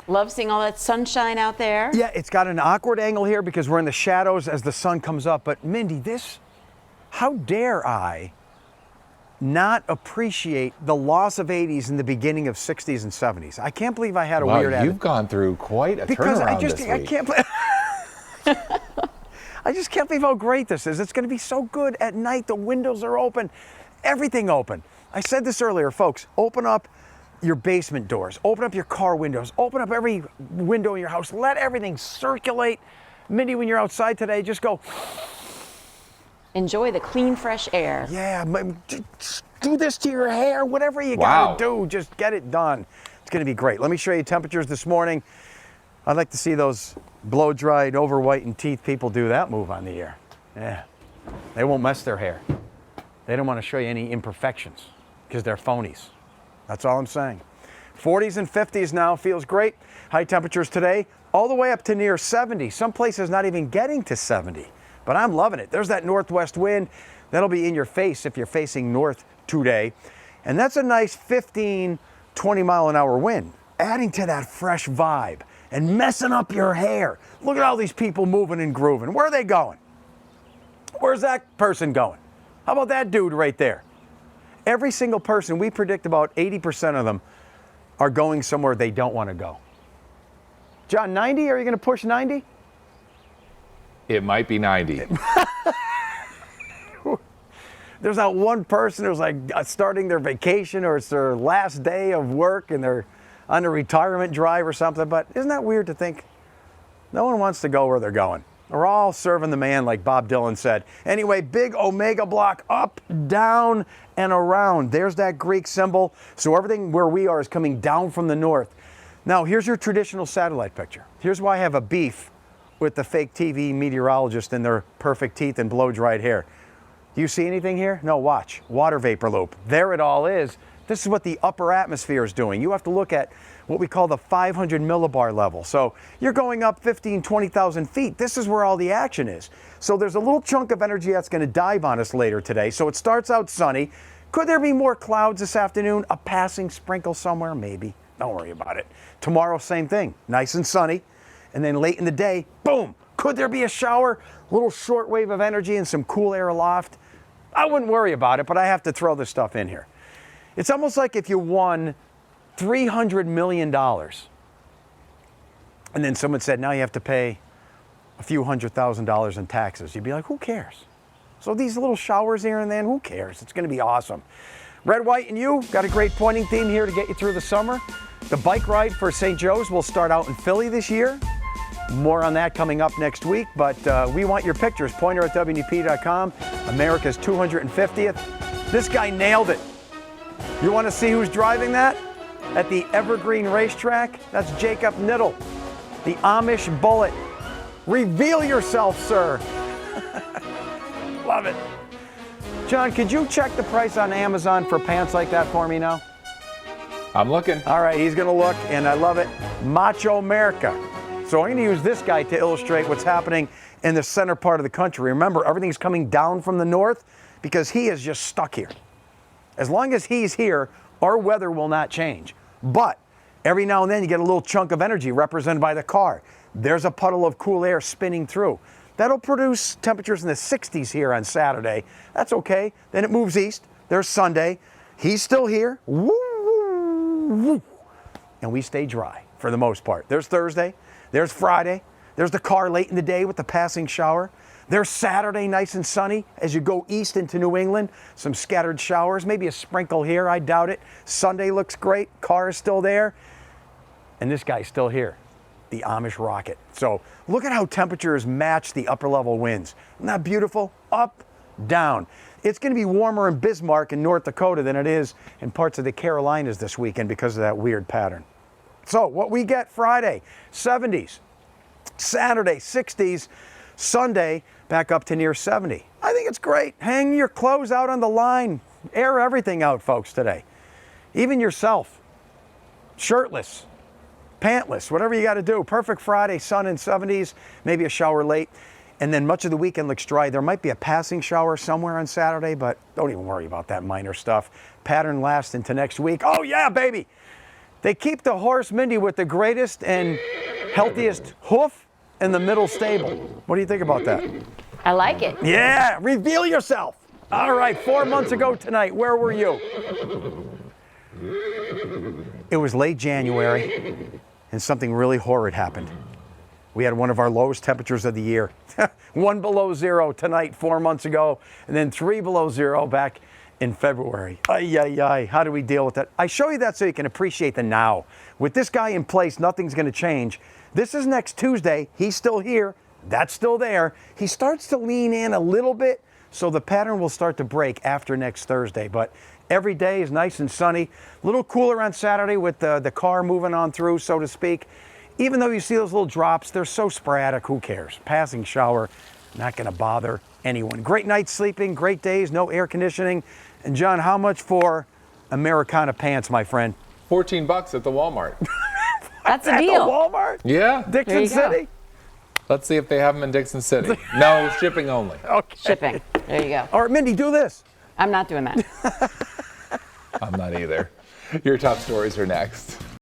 Love seeing all that sunshine out there. Yeah, it's got an awkward angle here because we're in the shadows as the sun comes up. But Mindy, how dare I not appreciate the loss of 80s in the beginning of 60s and 70s? I can't believe I had a weird attitude. You've gone through quite a Because turnaround this I week. can't I just can't believe how great this is. It's going to be so good at night. The windows are open, everything open. I said this earlier, folks, open up your basement doors, open up your car windows, open up every window in your house, let everything circulate. Mindy, when you're outside today, just go. Enjoy the clean, fresh air. Yeah, just do this to your hair, whatever you gotta do, just get it done. It's gonna be great. Let me show you temperatures this morning. I'd like to see those blow-dried, over-whitened teeth people do that move on the air. Yeah, they won't mess their hair. They don't want to show you any imperfections because they're phonies. That's all I'm saying. 40s and 50s now, feels great. High temperatures today, all the way up to near 70. Some places not even getting to 70, but I'm loving it. There's that northwest wind. That'll be in your face if you're facing north today. And that's a nice 15, 20 mile an hour wind, adding to that fresh vibe and messing up your hair. Look at all these people moving and grooving. Where are they going? Where's that person going? How about that dude right there? Every single person, we predict about 80% of them are going somewhere they don't want to go. John, 90? Are you going to push 90? It might be 90. There's that one person who's like starting their vacation or it's their last day of work and they're on a retirement drive or something. But isn't that weird to think? No one wants to go where they're going. We're all serving the man, like Bob Dylan said. Anyway, big omega block up, down, and around. There's that Greek symbol. So everything where we are is coming down from the north. Now, here's your traditional satellite picture. Here's why I have a beef with the fake TV meteorologist and their perfect teeth and blow-dried hair. Do you see anything here? No, watch. Water vapor loop. There it all is. This is what the upper atmosphere is doing. You have to look at what we call the 500 millibar level. So you're going up 15, 20,000 feet. This is where all the action is. So there's a little chunk of energy that's going to dive on us later today. So it starts out sunny. Could there be more clouds this afternoon? A passing sprinkle somewhere? Maybe. Don't worry about it. Tomorrow, same thing. Nice and sunny. And then late in the day, boom. Could there be a shower? A little short wave of energy and some cool air aloft? I wouldn't worry about it, but I have to throw this stuff in here. It's almost like if you won $300 million and then someone said, now you have to pay a few $100,000 in taxes. You'd be like, who cares? So these little showers here and then, who cares? It's going to be awesome. Red, white, and you got a great pointing theme here to get you through the summer. The bike ride for St. Joe's will start out in Philly this year. More on that coming up next week, but we want your pictures. Pointer at WNEP.com. America's 250th. This guy nailed it. You want to see who's driving that? At the Evergreen Racetrack, that's Jacob Niddle, the Amish Bullet. Reveal yourself, sir. Love it. John, could you check the price on Amazon for pants like that for me now? I'm looking. All right, he's going to look, and I love it. Macho Merica. So I'm going to use this guy to illustrate what's happening in the center part of the country. Remember, everything's coming down from the north because he is just stuck here. As long as he's here, our weather will not change. But every now and then you get a little chunk of energy represented by the car. There's a puddle of cool air spinning through. That'll produce temperatures in the 60s here on Saturday. That's okay. Then it moves east. There's Sunday. He's still here. Woo, woo, woo. And we stay dry for the most part. There's Thursday. There's Friday. There's the car late in the day with the passing shower. There's Saturday, nice and sunny. As you go east into New England, some scattered showers, maybe a sprinkle here, I doubt it. Sunday looks great, car is still there. And this guy's still here, the Amish Rocket. So look at how temperatures match the upper level winds. Isn't that beautiful? Up, down. It's going to be warmer in Bismarck in North Dakota than it is in parts of the Carolinas this weekend because of that weird pattern. So what we get Friday, 70s. Saturday, 60s. Sunday, back up to near 70. I think it's great. Hang your clothes out on the line. Air everything out, folks, today. Even yourself. Shirtless, pantless, whatever you got to do. Perfect Friday, sun in 70s, maybe a shower late. And then much of the weekend looks dry. There might be a passing shower somewhere on Saturday, but don't even worry about that minor stuff. Pattern lasts into next week. Oh, yeah, baby. They keep the horse, Mindy, with the greatest and healthiest hoof in the middle stable. What do you think about that? I like it. Yeah, reveal yourself. All right, 4 months ago tonight, where were you? It was late January, and something really horrid happened. We had one of our lowest temperatures of the year. 1 below zero tonight, 4 months ago, and then 3 below zero back in February. Ay, ay, ay, how do we deal with that? I show you that so you can appreciate the now. With this guy in place, nothing's gonna change. This is next Tuesday, he's still here, that's still there. He starts to lean in a little bit, so the pattern will start to break after next Thursday. But every day is nice and sunny. A little cooler on Saturday with the car moving on through, so to speak. Even though you see those little drops, they're so sporadic, who cares? Passing shower, not gonna bother anyone. Great night sleeping, great days, no air conditioning. And John, how much for Americana pants, my friend? $14 at the Walmart. That's a At the deal. Walmart? Yeah. Dixon you go. City? Let's see if they have them in Dixon City. No, shipping only. Okay. Shipping. There you go. All right, Mindy, do this. I'm not doing that. I'm not either. Your top stories are next.